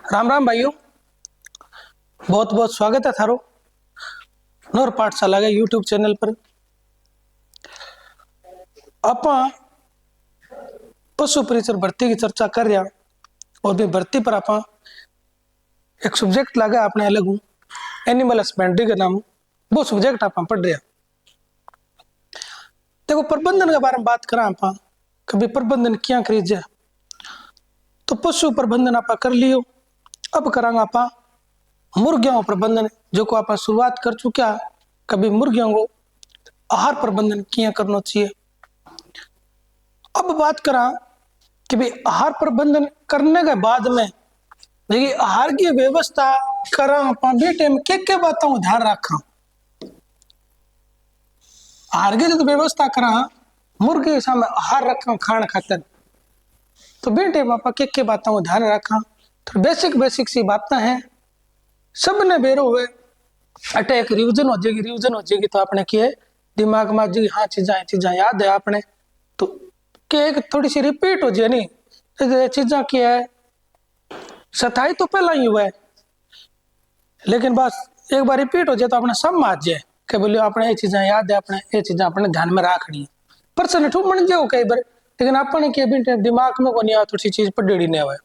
राम राम भाइयों, बहुत बहुत स्वागत है थारो नौर पाठशाला के यूट्यूब चैनल पर। आप पशु परिचर भर्ती की चर्चा कर रहा और भी भर्ती पर आप एक सब्जेक्ट लगा अपने अलग एनिमल हस्बेंड्री के नाम वो सब्जेक्ट आप पढ़ रहे। देखो प्रबंधन के बारे में बात करा आप कभी प्रबंधन क्या करीजे तो पशु प्रबंधन आप कर लियो। अब करांगा आप मुर्गियों प्रबंधन जो को आप शुरुआत कर चुका। कभी मुर्गियों को आहार प्रबंधन किया करना चाहिए। अब बात करा कि भाई आहार प्रबंधन करने के बाद में देखिए आहार की व्यवस्था करा बेटे में क्या बातों को ध्यान रखा। आहार की जो व्यवस्था करा मुर्गी के सामने आहार रखा खान खातर तो बेटे में आप क्या बातों को ध्यान रखा। तो बेसिक सी बातें हैं सबने बेरो हुए अटे एक रिविजन हो जाएगी तो आपने किए दिमाग में जी हाँ चीजा याद है आपने तो क्या एक थोड़ी सी रिपीट हो जाए नहीं चीजा क्या है सताई तो पहला ही हुआ है लेकिन बस एक बार रिपीट हो जाए तो अपने सब में आ जाए कि बोलियो अपने ये चीजा याद है अपने ये चीजा अपने ध्यान में रखनी है। पर्सन ठूक बन जाओ कई बार लेकिन अपने के भी दिमाग में को नहीं आ थोड़ी चीज पढ़ी नहीं हुआ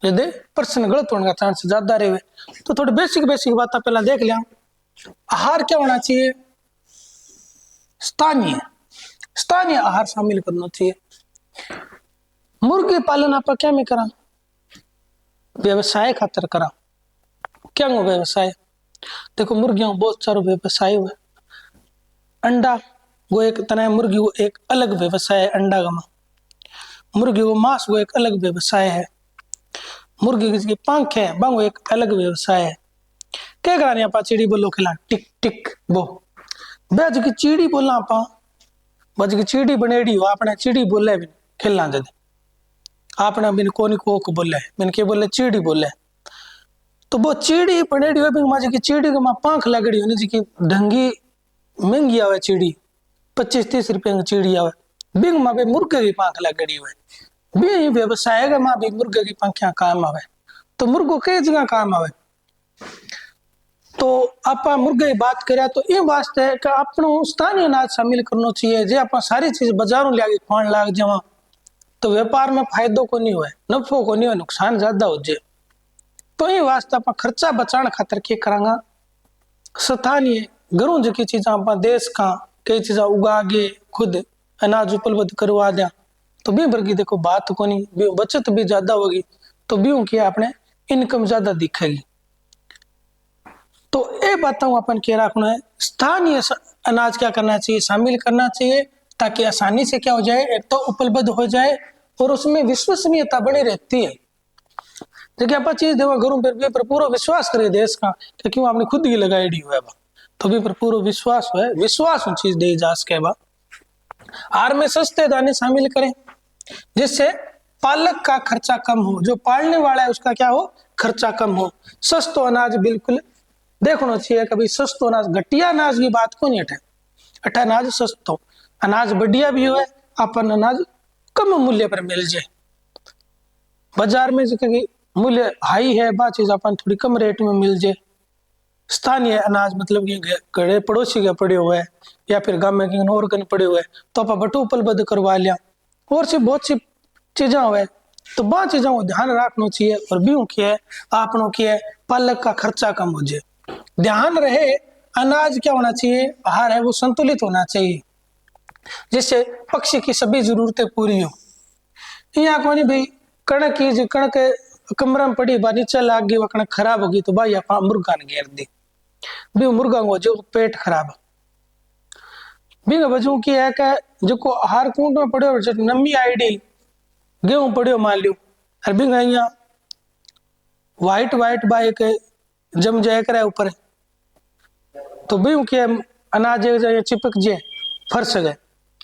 यदि पर्सन गलत होने का चांस ज्यादा रहे तो थोड़ी बेसिक बात पहला देख लिया। आहार क्या होना चाहिए स्थानीय आहार शामिल करना चाहिए। मुर्गी पालन आप क्या में करा व्यवसाय खातर करा क्या हो व्यवसाय। देखो मुर्गियों बहुत सारो व्यवसाय हुआ अंडा वो एक तना मुर्गी वो एक अलग व्यवसाय है। अंडा का मुर्गी वो मांस वो एक अलग व्यवसाय है। मुर्गी की पंख है वो एक अलग व्यवसाय है। क्या करा आप चिड़ी बोलो खिला टिक टिक वो बेज की चिड़ी बोलना आप बज की चिड़ी बनेड़ी हो आपने चिड़ी बोले भी खिलना दे आपने बिन कोनी कोक बोले बिन के बोले चिड़ी बोले तो वो चिड़ी बनेड़ी हो बिन की चिड़ी का पंख लगड़ी हो जी की ढंगी महंगी आवे चिड़ी 25-30 रुपये की चिड़ी आवे बिंग माँ मुर्गे की पंख लगड़ी हुए भी व्यवसाय का माँ भी मुर्गे की पंखियां काम आवे तो मुर्गो कई जगह काम आवे। तो आप मुर्गे की बात करें तो ये वास्ते है कि अपनो स्थानीय अनाज शामिल करना चाहिए। जे आप सारी चीज बाजारों लिया खान लाग जावा तो व्यापार में फायदो को नहीं हुए नफो को नहीं हुए नुकसान ज्यादा हो जाए। तो ये वास्ते आप खर्चा बचाने खातर क्या करांगा स्थानीय घरों जी चीजा आप देश का कई चीजा उगा के खुद अनाज उपलब्ध करवा दिया तो भी भर की देखो बात को नहीं बचत भी ज्यादा होगी तो भी की आपने इनकम ज्यादा दिखेगी। तो ये बातों अपन क्या रखना है स्थानीय अनाज क्या करना चाहिए शामिल करना चाहिए ताकि आसानी से क्या हो जाए एक तो उपलब्ध हो जाए और उसमें विश्वसनीयता बनी रहती है। देखिए आप चीज देवा घरों पर पूरा विश्वास करे देश का कि क्यों आपने खुद ही लगाई हुआ है तो भी पर पूरा विश्वास है विश्वास चीज दे जा सके आहार में सस्ते दाने शामिल करें जिससे पालक का खर्चा कम हो जो पालने वाला है उसका क्या हो खर्चा कम हो। सस्तो अनाज बिल्कुल देखना चाहिए कभी सस्तो अनाज घटिया अनाज की बात को नहीं अठा अनाज सस्तो अनाज बढ़िया भी हो अपन अनाज कम मूल्य पर मिल जाए। बाजार में मूल्य हाई है बात चीज अपन थोड़ी कम रेट में मिल जाए। स्थानीय अनाज मतलब कि घरे पड़ोसी के पड़े हुए है या फिर गांव में और कहीं पड़े हुए तो आप बटू उपलब्ध करवा लिया और सी बहुत सी चीजा हुए तो बहुत चीजों को ध्यान रखना चाहिए और भी की है आपनों की है पालक का खर्चा कम हो जाए। ध्यान रहे अनाज क्या होना चाहिए आहार है वो संतुलित होना चाहिए जिससे पक्षी की सभी जरूरतें पूरी हो। यहाँ को नहीं भाई कणक की कणक कमरा में पड़ी नीचे लाग गई कणक खराब होगी तो भाई आप मुर्गा ने घेर दी भी मुर्गा को जो पेट खराब भी वजह की है कि जो को आहार कूट में पड़ो नमी आईडी गेहूं पड़ो मान लियो और भी यहाँ वाइट बाइक जम जाए करे ऊपर तो भी के अनाज चिपक जाए फर्श गए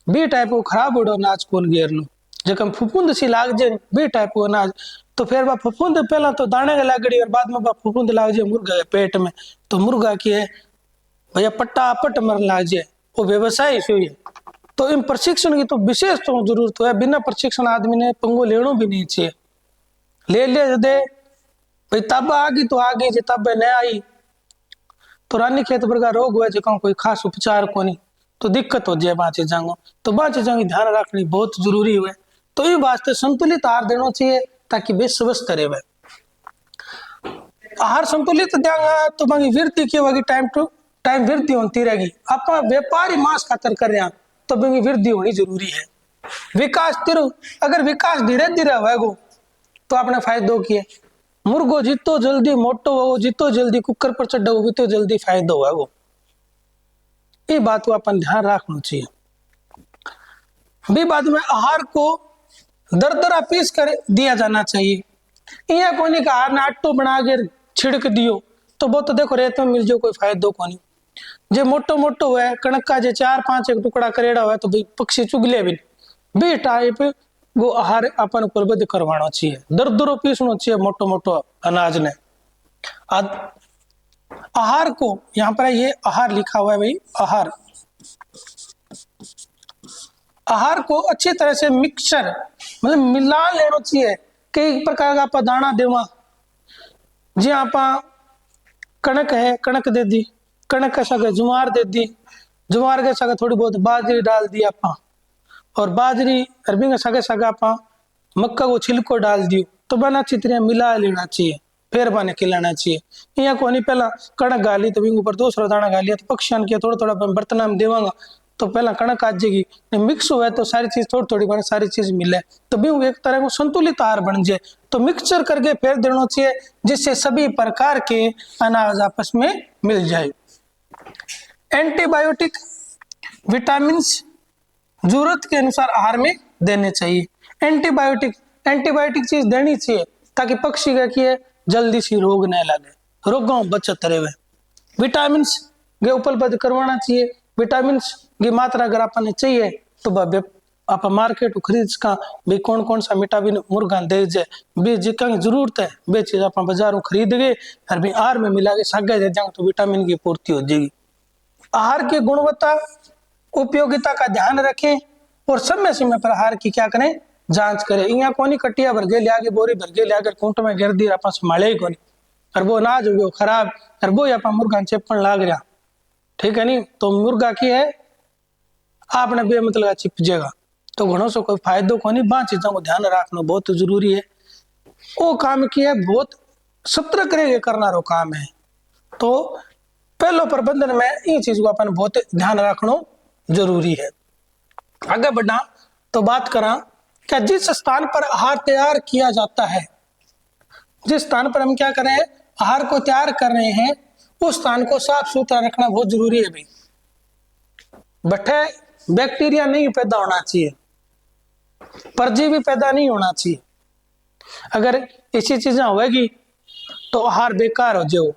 बी टाइप को खराब हो अनाज को घेर लो जब फुफुंद सी लाग जाए बी टाइप को अनाज तो फिर वह फुफुंद पहला तो दाने के लागड़ी और बाद में फुफुंद लाग जाए मुर्गा के पेट में तो मुर्गा की है भैया पट्टा पट मर लाग जाए वो व्यवसाय से है। तो इन प्रशिक्षण की तो विशेष तो जरूरत है बिना प्रशिक्षण आदमी ने पंगो लेना भी नहीं चाहिए ले दे भाई तब आ गई तो आ गई, जे तब न आई तो रानी खेत वर्गा रोग हुआ जो कोई खास उपचार को नहीं, तो दिक्कत हो जाए बाँचे जांगो। तो बाँचे जांगी ध्यान रखनी बहुत जरूरी हुए। तो ये वास्ते संतुलित आहार देना चाहिए ताकि वे स्वस्थ रहे। आहार संतुलित देंगे तो बाकी वृद्धि की होगी, टाइम टू टाइम वृद्धि होती रहेगी। आप व्यापारी मांस खातर कर रहे हैं तो बाकी वृद्धि होनी जरूरी है। विकास तिरु अगर विकास धीरे धीरे होगा तो आपने फायदो किए। मुर्गो जितो जल्दी मोटो हो, जितो जल्दी कुकर पर चढ़ो भी तो जल्दी फायदो होगा। ये बात को अपन ध्यान रखना चाहिए। भी बाद में आहार को दरदरा पीस कर दिया जाना चाहिए। इया कोनी का आहार ने आटो बना के छिड़क दियो तो वो तो देखो रेत में मिल जाओ, कोई फायदो कोनी। जे मोटो मोटो हुआ कणक का जे 4-5 एक टुकड़ा करेड़ा हुआ तो भाई पक्षी चुगले भी टाइप वो आहार अपन प्रबंध करवाना चाहिए। दरदरो पीसना चाहिए मोटो मोटो अनाज ने। आहार को यहाँ पर ये आहार लिखा हुआ है भाई, आहार आहार को अच्छी तरह से मिक्सचर मतलब मिला लेना चाहिए। कई प्रकार का आप दाना देवा, जी आप कणक है कणक दे दी, कणक के साथ जुआर दे दी, जुआर के साथ थोड़ी बहुत बाजरी डाल दी आप, और बाजरी अरबी के सागे सागे आप मक्का को छिलको डाल दियो तो बना अच्छी तरह मिला लेना चाहिए, फिर बने खिलाना चाहिए। यहाँ को नहीं पहला कणक गाली तो ऊपर दूसरा दाना गालिया तो पक्षियां के थोड़ा थोड़ा बर्तन में देवांगा तो पहला कणक आ जाएगी, मिक्स हुआ तो सारी चीज थोड़ी थोड़ी बने सारी चीज मिले तो भी एक तरह को संतुलित आहार बन जाए। तो मिक्सचर करके फिर देना चाहिए जिससे सभी प्रकार के अनाज आपस में मिल जाए। एंटीबायोटिक विटामिन जरूरत के अनुसार आहार में देने चाहिए। एंटीबायोटिक चीज देनी चाहिए ताकि पक्षी का किए जल्दी सी रोग न लगे, रोगों बचत रहे। विटामिन के उपलब्ध करवाना चाहिए। विटामिन की मात्रा अगर आपने चाहिए तो आप मार्केट खरीद का भी कौन कौन सा विटामिन मुर्गा दे जाए भी जिका जरूरत है वे चीज आप बाजारों खरीद गए और भी आहार में मिला के सागे दे जाएंगे तो विटामिन की पूर्ति हो जाएगी। आहार की गुणवत्ता उपयोगिता का ध्यान रखें और समय समय पर आहार की क्या करें जांच करें। यहाँ कोनी कटिया भर गए लिया के बोरी भर गए लिया कर कूट में गिर दी आप संभाले ही कोनी और वो अनाज हो गया खराब और वो आप मुर्गा चेपन लाग रहा, ठीक है नहीं। तो मुर्गा की है आपने बेमतलब चिप जाएगा तो घणों से कोई फायदो को नहीं। बा चीजों को ध्यान रखना बहुत जरूरी है। वो काम की है बहुत सतर्क रह करना रो काम है। तो पहलो प्रबंधन में ये चीज को अपन बहुत ध्यान रखना जरूरी है। आगे बढ़ना तो बात करा क्या जिस स्थान पर आहार तैयार किया जाता है, जिस स्थान पर हम क्या कर रहे हैं आहार को तैयार कर रहे हैं उस स्थान को साफ सुथरा रखना बहुत जरूरी है भाई। बट्टे बैक्टीरिया नहीं पैदा होना चाहिए, परजीवी पैदा नहीं होना चाहिए। अगर ऐसी चीजें होगी तो आहार बेकार हो जाओ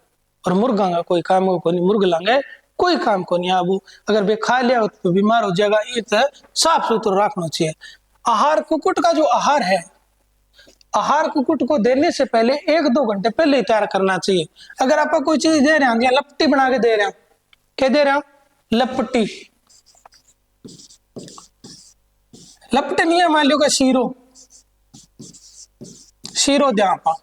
और मुर्गा का कोई काम को नहीं, मुर्ग लांगे कोई काम को नहीं। अब अगर वे खा लिया तो बीमार हो जाएगा। ये साफ सुथरा रखना चाहिए। आहार कुकुट का जो आहार है, आहार कुकुट को देने से पहले 1-2 घंटे पहले ही तैयार करना चाहिए। अगर आप कोई चीज दे रहे हैं लपटी बना के दे रहे हैं, क्या दे रहे हैं लपटी, लपटे नहीं है मान लो का शीरो दे आप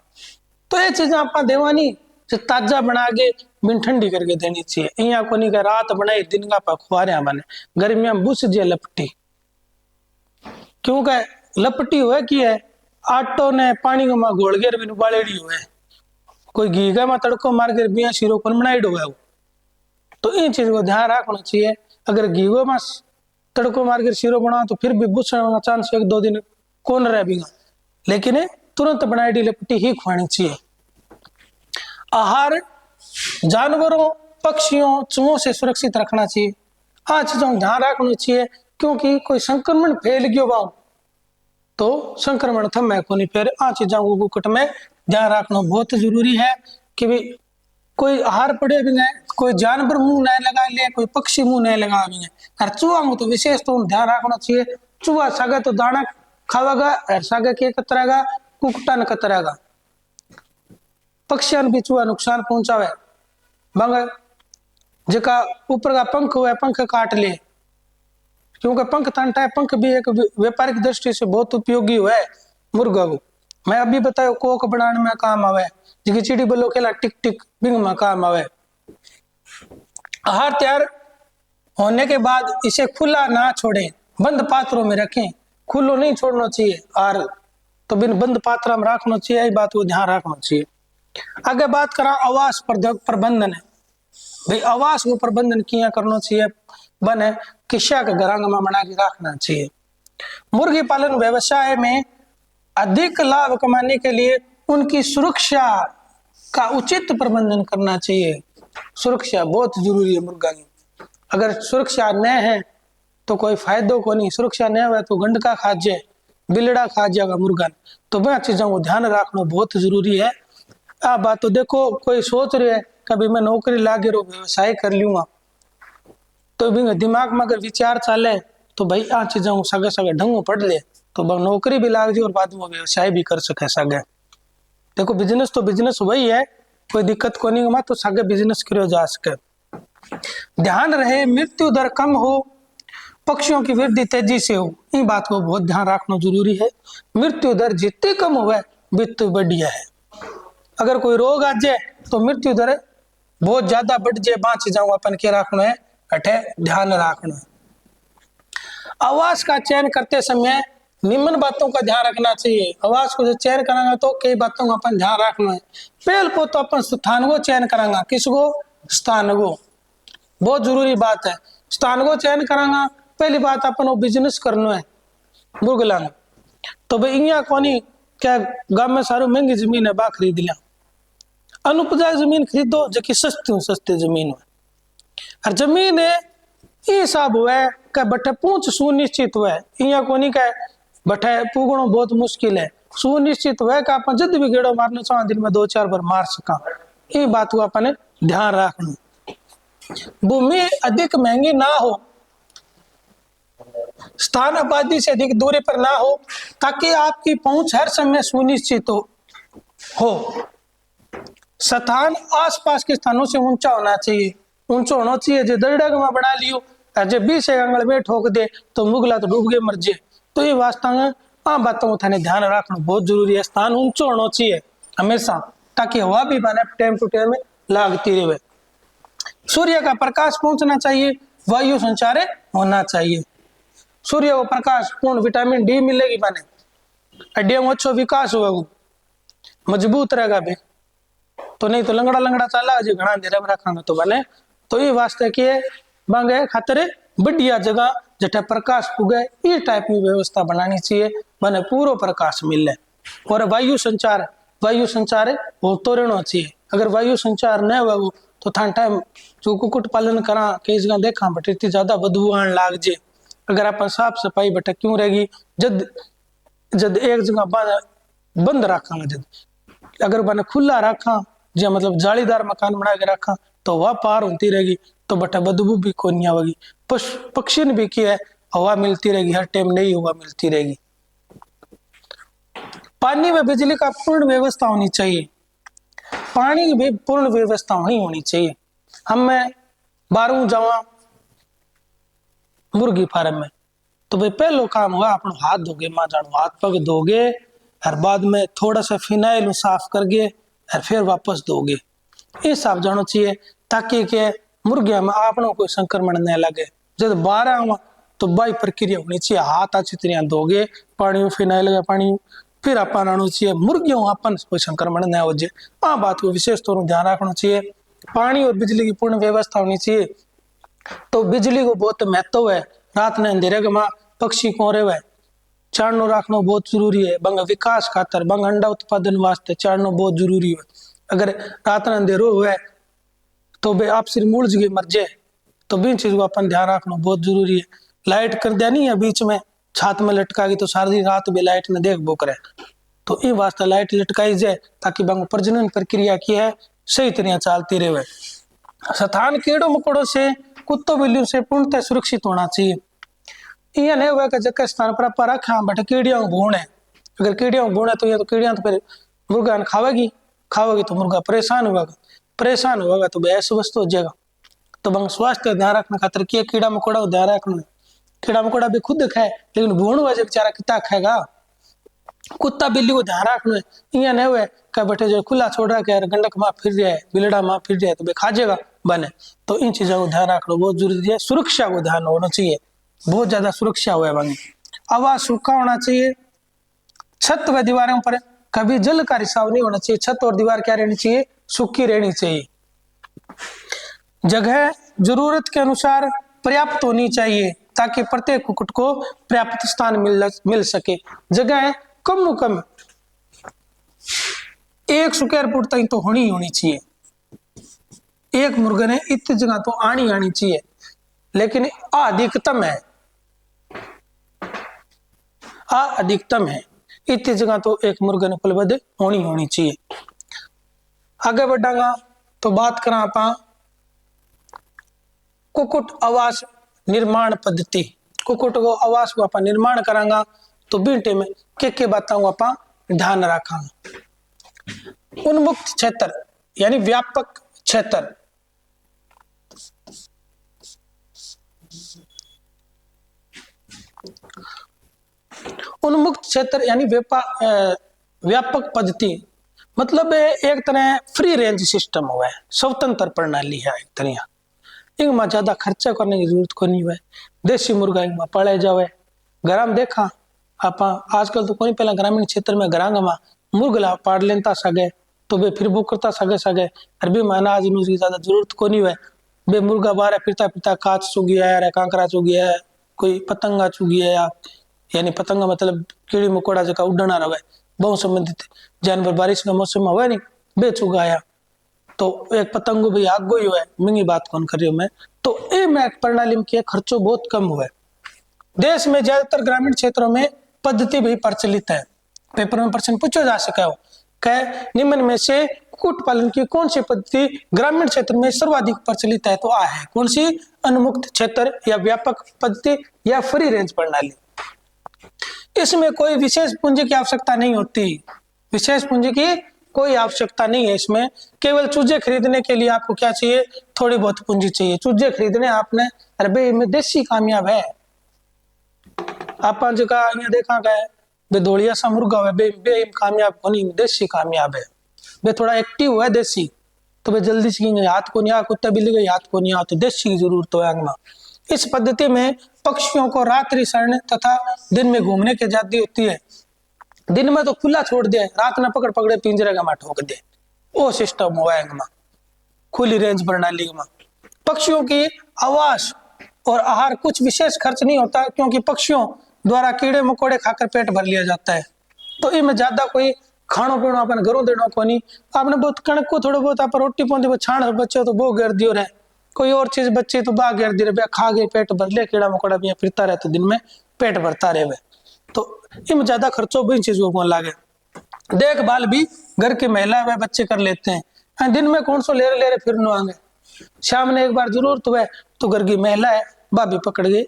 तो ये चीजें आप देवा नहीं ताजा बना के बिन ठंडी करके देनी चाहिए। यहाँ को नहीं रात बनाई दिन का खुआ रहे बने गर्मिया में बुस जे लपटी क्योंकि लपटी हुआ की है आटो ने पानी को मां घोल के बिन उबालेड़ी हुए कोई घी का मां तड़को मार के बिया शीरो को बनाई हुआ। तो इन चीज को ध्यान रखना चाहिए। अगर घी में तड़को मार के शीरो बना तो फिर भी बुसने का चांस 1-2 दिन कौन रह भी, लेकिन तुरंत बनाई लपटी ही खुआनी चाहिए। आहार जानवरों पक्षियों चूहों से सुरक्षित रखना चाहिए। आ चीजों ध्यान रखना चाहिए क्योंकि कोई संक्रमण फैल गयो बा तो संक्रमण थमे को नहीं फिर आ चीजों को कुकट में ध्यान रखना बहुत जरूरी है कि भी कोई आहार पड़े भी नहीं, कोई जानवर मुंह नहीं लगा ले, कोई पक्षी मुंह नहीं लगा भी और चूहा को तो विशेष तो ध्यान रखना चाहिए। चूहा सागे तो दाना खावेगा और सागे के कतरेगा कुकटा न कतरेगा। पक्षियां भी चूहा नुकसान पहुंचावे बंग जका ऊपर का पंख हुआ पंख काट ले क्योंकि पंख तंटा है। पंख भी एक व्यापारिक दृष्टि से बहुत उपयोगी हुआ है मुर्गा को। मैं अभी बतायो कोक बनाने में काम आवे, जी चिड़ी बल्लो खेला टिक टिक बिंग में काम आवे। आहार तैयार होने के बाद इसे खुला ना छोड़ें, बंद पात्रों में रखें, खुलो नहीं छोड़ना चाहिए। और तो बिन बंद पात्र में रखना चाहिए, बात को ध्यान रखना चाहिए। आगे बात करा आवास प्रबंधन है। भाई आवास को प्रबंधन किया करना चाहिए, बने किस्सा के घर में बना के रखना चाहिए। मुर्गी पालन व्यवसाय में अधिक लाभ कमाने के लिए उनकी सुरक्षा का उचित प्रबंधन करना चाहिए। सुरक्षा बहुत जरूरी है मुर्गा की। अगर सुरक्षा न है तो कोई फायदो को नहीं, सुरक्षा न हो तो गंडका खा जाए, बिलड़ा खा जाएगा मुर्गा। तो वह चीजों को ध्यान रखना बहुत जरूरी है। आ बात तो देखो, कोई सोच रहे है कभी मैं नौकरी लागे रो व्यवसाय कर लूंगा, तो भी दिमाग में अगर विचार चाले तो भाई आ चीजों को सगे सगे ढंग पढ़ ले तो नौकरी भी लाग जाए और बाद में व्यवसाय भी कर सके सगे। देखो बिजनेस तो बिजनेस वही है, कोई दिक्कत को नहीं हुआ तो सगे बिजनेस करो जा सके। ध्यान रहे मृत्यु दर कम हो, पक्षियों की वृद्धि तेजी से हो, इन बात को बहुत ध्यान रखना जरूरी है। मृत्यु दर जितनी कम हो वित्त बढ़िया है। अगर कोई रोग आ जाए तो मृत्यु दर बहुत ज्यादा बढ़ जाए, बाँच जाऊं अपन के रखना है, अठे ध्यान रखना है। आवास का चयन करते समय निम्न बातों का ध्यान रखना चाहिए। आवास को जो चयन करांगा तो कई बातों का अपन ध्यान रखना है। पहल को तो अपन स्थान को चयन करांगा, किसको? स्थान को, बहुत जरूरी बात है। स्थान को चयन करांगा, पहली बात अपन वो बिजनेस करना है मुर्गला में, तो भाई इं कोनी क्या गांव में सारू महंगी जमीन है बा खरीद लिया, अनुपजाऊ जमीन खरीदो जो कि सस्ती जमीन है। और जमीन है ये हिसाब हुआ है कि बटे पूछ सुनिश्चित हुआ है, इं कोनी का बटे पुगणो बहुत मुश्किल है, सुनिश्चित हुआ है कि अपन जब भी गेड़ो मारना चाहो दिन में 2-4 बार मार सका। ये बात को अपन ध्यान रखना। भूमि अधिक महंगी ना हो, स्थान आबादी से अधिक दूरी पर ना हो, ताकि आपकी पहुंच हर समय सुनिश्चित हो। स्थान आसपास के स्थानों से ऊंचा होना चाहिए, ऊंचा होना चाहिए। जो दरडग में बना लियो जो 20 आंगल में ठोक दे तो मुगला तो डूब गए मर जाए। तो ये वास्तव में आ बातों को थाने ध्यान रखना बहुत जरूरी है। स्थान ऊंचा होना चाहिए हमेशा, ताकि हवा भी बने टाइम टू टाइम लागती रहे। सूर्य का प्रकाश पहुंचना चाहिए, वायु संचार होना चाहिए। सूर्य को प्रकाश पूर्ण विटामिन डी मिलेगी, बने हड्डियों में अच्छा विकास होगा, मजबूत रहेगा भी। तो नहीं तो लंगड़ा लंगड़ा चला जो घना देर में रखा तो बने। तो ये वास्ते के बांगे खातिर बढ़िया जगह जटे प्रकाश पुगे ये टाइप की व्यवस्था बनानी चाहिए, बने पूरा प्रकाश मिले। और वायु संचार होतो रहना चाहिए। अगर वायु संचार न हो तो थान टाइम जो कुकुट पालन करा कई जगह देखा बटे इतनी ज्यादा बदबू आने लाग जे। अगर आप साफ सफाई बटे क्यों रहेगी, जद जद एक जगह बंद रखा, जद अगर बने खुला रखा जो मतलब जालीदार मकान बना के रखा तो वह पार होती रहेगी, तो बटा बदबू भी को नहीं आवेगी। पक्षी ने भी किया है, हवा मिलती रहेगी, हर टाइम नई हवा मिलती रहेगी। पानी में बिजली का पूर्ण व्यवस्था होनी चाहिए, पानी की भी पूर्ण व्यवस्था होनी चाहिए। हम मैं 12 जावा मुर्गी फार्म में तो भाई पहलो काम हुआ अपन हाथ धोगे, मां जानो हाथ पग धोगे और बाद में थोड़ा सा फिनाइल साफ करके और फिर वापस दोगे। ये साफ जाना चाहिए ताकि के मुर्गिया में आपनों कोई संक्रमण न लगे। जब 12 तो बाई प्रक्रिया होनी चाहिए, हाथ अच्छी तरह धोगे, पानी फिनाइल का पानी फिर अपन आना चाहिए, मुर्गियों अपन कोई संक्रमण न हो जाए। आ बात को विशेष तौर पर ध्यान रखना चाहिए। पानी और बिजली की पूर्ण व्यवस्था होनी चाहिए। तो बिजली को बहुत महत्व है। रात ने अंधेरे में पक्षी को रहे चारणो रखना बहुत जरूरी है। बंग विकास खातर बंग अंडा उत्पादन वास्ते चारणो बहुत जरूरी है। अगर रात ने अंधेरो हुआ तो बे आप सिर मुड़ जगह मर जाए, तो भी चीज को अपन ध्यान रखना बहुत जरूरी है। लाइट कर दिया नहीं है बीच में छात में लटका गई तो सारी रात भी लाइट ने देख बोक रहे, तो ये वास्ते लाइट लटकाई जाए ताकि बंग प्रजनन प्रक्रिया की है सही तरह चलती रहे। स्थान कीड़ों मकोड़ों से कुत्तों बिल्लियों से पूर्णतः सुरक्षित होना चाहिए। यह नहीं हुआ कि जगह स्थान पर आप रखा बट कीड़ियों भूण है, अगर कीड़ियों भूण है तो ये तो कीड़ियां तो फिर मुर्गा खावेगी तो मुर्गा परेशान होगा तो बेस वस्तु हो जाएगा। तो बंग स्वास्थ्य ध्यान रखना खातर किया कीड़ा मकोड़ा को ध्यान रखना। कीड़ा मकोड़ा भी खुद खाए लेकिन भूण हुआ बेचारा कितना खाएगा। कुत्ता बिल्ली को ध्यान रखना है, इं नहीं हुए क्या बैठे जो खुला छोड़ रहा है, गंडक माँ फिर रहा है, बिलड़ा माँ फिर रहा है तो बे खा जाएगा बने। तो इन चीजों को ध्यान रखना बहुत जरूरी है। सुरक्षा को ध्यान होना चाहिए, बहुत ज्यादा सुरक्षा हुआ है। आवाज सूखा होना चाहिए। छत व दीवारों पर कभी जल का रिसाव नहीं होना चाहिए। छत और दीवार क्या रहनी चाहिए? सूखी रहनी चाहिए। जगह जरूरत के अनुसार पर्याप्त होनी चाहिए ताकि प्रत्येक कुक्कुट को पर्याप्त स्थान मिल सके। जगह कम कम 1 स्क्वायर फुट तक तो होनी चाहिए। एक मुर्गे ने इतनी जगह तो आनी चाहिए, लेकिन अधिकतम है, अधिकतम है इतनी जगह तो एक मुर्गे ने उपलब्ध होनी चाहिए। आगे बढ़ांगा तो बात करा आप कुक्कुट आवास निर्माण पद्धति। कुक्कुट को आवास को आप निर्माण करांगा तो बीटे में के बातों को आप ध्यान रखा। उन्मुक्त क्षेत्र यानी व्यापक क्षेत्र। उन्मुक्त क्षेत्र यानी व्यापक पद्धति मतलब एक तरह फ्री रेंज सिस्टम हुआ है, स्वतंत्र प्रणाली है एक तरह। इनमें ज्यादा खर्चा करने की जरूरत को नहीं है। देसी मुर्गा इनमें पाले जावे। घर में देखा आप आजकल तो कोई पहला ग्रामीण क्षेत्र में घर में मुर्गला पाड़ लेता सके तो वे फिर बुक करता सके और भी अनाज में उसकी ज्यादा जरूरत को नहीं है। वे मुर्गा बाहर फिरता फिरता कांच चुग गया है, कांकरा चुग गया है, कोई पतंगा चुग गया है, यानी पतंगा मतलब कीड़ी मकोड़ा जगह उड़ना रहे बहुत संबंधित जानवर बारिश का मौसम हुआ नहीं बे चुगाया तो एक पतंगो भी आग गई है, महंगी बात कौन कर रही हूँ मैं। तो ये मैक प्रणाली में किया खर्चो बहुत कम हुआ है। देश में ज्यादातर ग्रामीण क्षेत्रों में पद्धति भी प्रचलित है। पेपर में प्रश्न पूछा जा सका हो क्या निम्न में से कुक्कुट पालन की कौन सी पद्धति ग्रामीण क्षेत्र में सर्वाधिक प्रचलित है? तो आ है कौन सी? उन्मुक्त क्षेत्र या व्यापक पद्धति या फ्री रेंज प्रणाली। इसमें कोई विशेष पूंजी की आवश्यकता नहीं होती। विशेष पूंजी की कोई आवश्यकता नहीं है। इसमें केवल चूजे खरीदने के लिए आपको क्या चाहिए? थोड़ी बहुत पूंजी चाहिए। चूजे खरीदने आपने, अरे भाई में देसी कामयाब है। आप जगह देखा गया बेदोड़िया सा मुर्गा है बे कामयाब होनी देसी कामयाब है। बे थोड़ा एक्टिव है देसी तो वे जल्दी सीखेंगे। हाथ को नहीं आ कुत्ता बिल्ली गई हाथ को नहीं आ तो देसी की जरूरत है आंगना। इस पद्धति में पक्षियों को रात्रि शरण तथा दिन में घूमने की आजादी होती है। दिन में तो खुला छोड़ दिया, रात में पकड़ पकड़े पिंजरे का ठोक दे, वो सिस्टम हुआ है खुली रेंज प्रणाली में। पक्षियों की आवास और आहार कुछ विशेष खर्च नहीं होता क्योंकि पक्षियों द्वारा कीड़े मकोड़े खाकर पेट भर लिया जाता है। तो इनमें ज्यादा कोई खानो पीनो अपन घरों देनो को नहीं। आपने बहुत कणक को थोड़ा बहुत आप रोटी पौंदी छाण बच्चे तो वो घेर दियो रहे, कोई और चीज बच्चे तो बा घेर दी रहे, खा गए पेट भर ले, कीड़ा मकोड़ा भी फिरता रहे तो दिन में पेट भरता रहे। तो इनमें ज्यादा खर्चो भी इन चीजों को लागे। देखभाल भी घर की महिला व बच्चे कर लेते हैं। दिन में कौन सो ले रहे फिर नो आगे, शाम ने एक बार जरूरत हुआ तो घर की महिला है भाभी पकड़ गई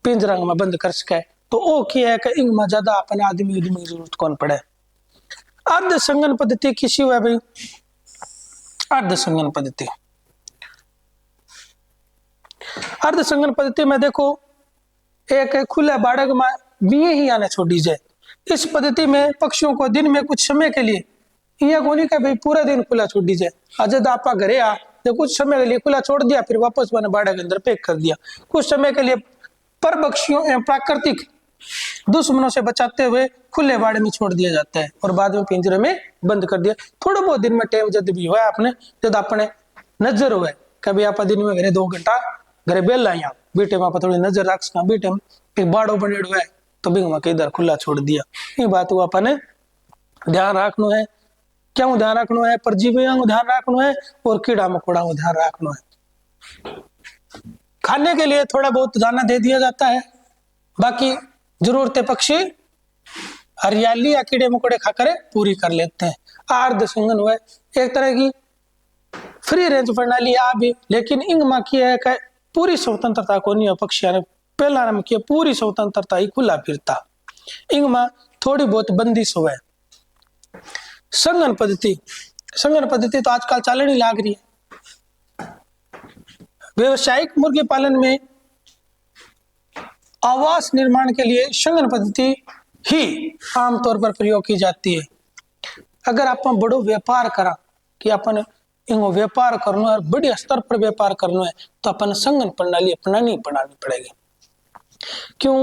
पिंजरा में बंद कर सके। तो वो क्या है कि इनमें ज्यादा अपने आदमी की जरूरत कौन पड़े। अर्ध संगन पद्धति किसी हुआ भाई? अर्ध संगन पद्धति, अर्ध संगन पद्धति में देखो एक खुला बाड़क में बिये ही आने छोड़ी जाए। इस पद्धति में पक्षियों को दिन में कुछ समय के लिए यह कोनी का भाई पूरा दिन खुला छोड़ दी जाए। अजद आपा घरे आ तो कुछ समय के लिए खुला छोड़ दिया फिर वापस मैंने बाड़ा के अंदर पैक कर दिया कुछ समय के लिए। पर पक्षियों प्राकृतिक दुश्मनों से बचाते हुए खुले बाड़े में छोड़ दिया जाता है और बाद में पिंजरे में बंद कर दिया। थोड़ा बहुत दिन में टाइम जब भी हुआ आपने जब अपने नजर हुआ कभी आप दिन में घरे 2 घंटा घरे बेल आया बेटे में थोड़ी नजर रख सका बेटे में एक बाड़ो बने हुआ है तो बिंग में इधर खुला छोड़ दिया। ये बात को अपने ध्यान रखना है। क्या ध्यान रखना है? परजीवियों को ध्यान रखना है और कीड़ा मकोड़ा को ध्यान रखना है। खाने के लिए थोड़ा बहुत दाना दे दिया जाता है, बाकी जरूरतें पक्षी हरियाली या कीड़े मकोड़े खाकर पूरी कर लेते हैं। अर्ध संगन हुआ एक तरह की फ्री रेंज प्रणाली आ भी, लेकिन इंग में किया है कि पूरी स्वतंत्रता को नहीं है। पक्षियों ने पहला नाम किया पूरी स्वतंत्रता ही खुला फिरता, इंग में थोड़ी बहुत बंदिश हुआ। संगन पद्धति, संगन पद्धति तो आजकल चलने लाग रही है। व्यवसायिक मुर्गी पालन में आवास निर्माण के लिए संगन पद्धति ही आमतौर पर प्रयोग की जाती है। अगर अपन बड़ो व्यापार करा कि अपन इनको व्यापार करना है, बड़े स्तर पर व्यापार करना है, तो अपन संगठन प्रणाली अपनानी पड़ेगी। क्यों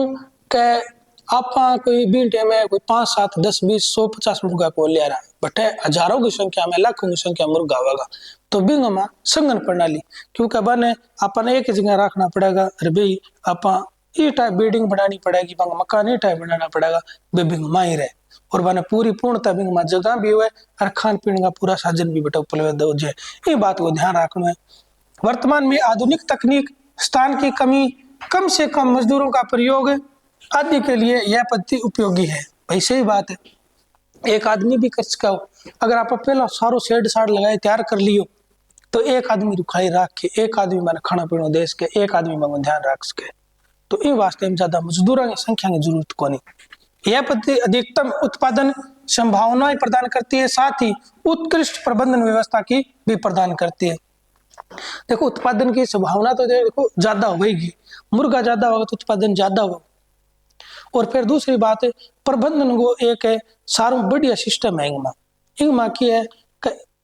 के आप कोई बींटे में कोई 5, 7, 10, 20, 100, 50 मुर्गा को ले रहा है, बटे हजारों की संख्या में, लाखों की संख्या मुर्गा होगा, तो बिंग में संगठन प्रणाली क्योंकि बने अपन एक जगह रखना पड़ेगा। अरे भाई अपन ये टाइप बिल्डिंग बनानी पड़ेगी, मकान ये टाइप बनाना पड़ेगा, बिंग में ही रहे और बने पूरी पूर्णता बिंग में जगह भी हुए और खान पीने का पूरा साधन भी बेटा उपलब्ध हो जाए। ये बात को ध्यान रखना है। वर्तमान में आधुनिक तकनीक, स्थान की कमी, कम से कम मजदूरों का प्रयोग आदि के लिए यह पद्धति उपयोगी है। भाई सही बात है, एक आदमी भी कर सका हो। अगर आप पहला सारो शेड साड़ लगाए तैयार कर लियो तो एक आदमी रुखाई रख के, एक आदमी मैंने खाना पीना दे सके, एक आदमी में ध्यान रख सके, तो इन वास्ते में ज्यादा मजदूरों की संख्या की जरूरत को नहीं। यह पद्धति अधिकतम उत्पादन संभावनाएं प्रदान करती है, साथ ही उत्कृष्ट प्रबंधन व्यवस्था की भी प्रदान करती है। देखो उत्पादन की संभावना तो देखो ज्यादा होगी, मुर्गा ज्यादा होगा तो उत्पादन ज्यादा होगा। और फिर दूसरी बात है प्रबंधन को एक है सारो बढ़िया सिस्टम है इनमें की है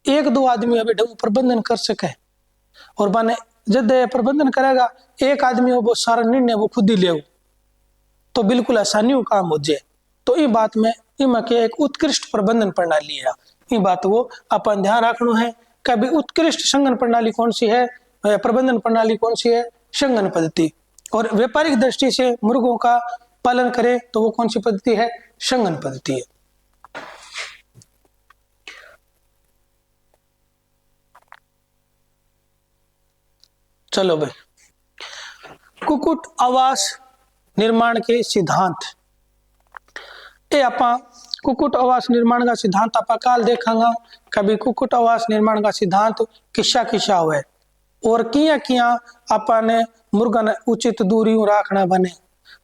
एक दो आदमी अभी ढंग प्रबंधन कर सके और माने जब प्रबंधन करेगा एक आदमी वो सारा निर्णय वो खुद ही ले तो बिल्कुल आसानी हो काम हो जाए। तो ये बात में इनमें के एक उत्कृष्ट प्रबंधन प्रणाली है, ये बात वो अपन ध्यान रखना है। कभी उत्कृष्ट संगठन प्रणाली कौन सी है, प्रबंधन प्रणाली कौन सी है, संगठन पद्धति। और व्यापारिक दृष्टि से मुर्गों का पालन करे तो वो कौन सी पद्धति है, संगठन पद्धति है। चलो भाई, कुक्कुट आवास निर्माण के सिद्धांत, ये आपा कुक्कुट आवास निर्माण का सिद्धांत आपा काल देखांगा। कभी कुक्कुट आवास निर्माण का सिद्धांत किस्सा किस्सा हुए और किया किया आपा ने मुर्गा ने उचित दूरी रखना बने,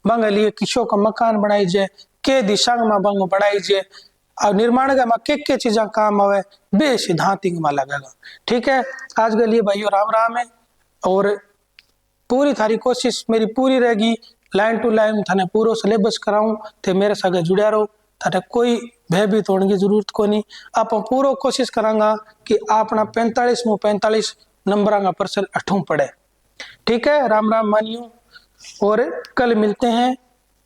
बंग लिए किसों का मकान बनाई जाए, के दिशा में बंग बनाई जाए और निर्माण का के चीजा काम आवे, बे सिद्धांत में लगेगा। ठीक है, आज के लिए भाइयों राम राम है। और पूरी थारी कोशिश मेरी पूरी रहेगी लाइन टू लाइन थाने पूरा सिलेबस कराऊं थे मेरे साथ जुड़े रहो, थाने कोई भयभीत होने की जरूरत को नहीं। आप पूरा कोशिश करांगा कि अपना 45 नंबर का प्रश्न 8 पढ़े। ठीक है, राम राम मानियो और कल मिलते हैं।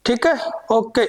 ठीक है, ओके।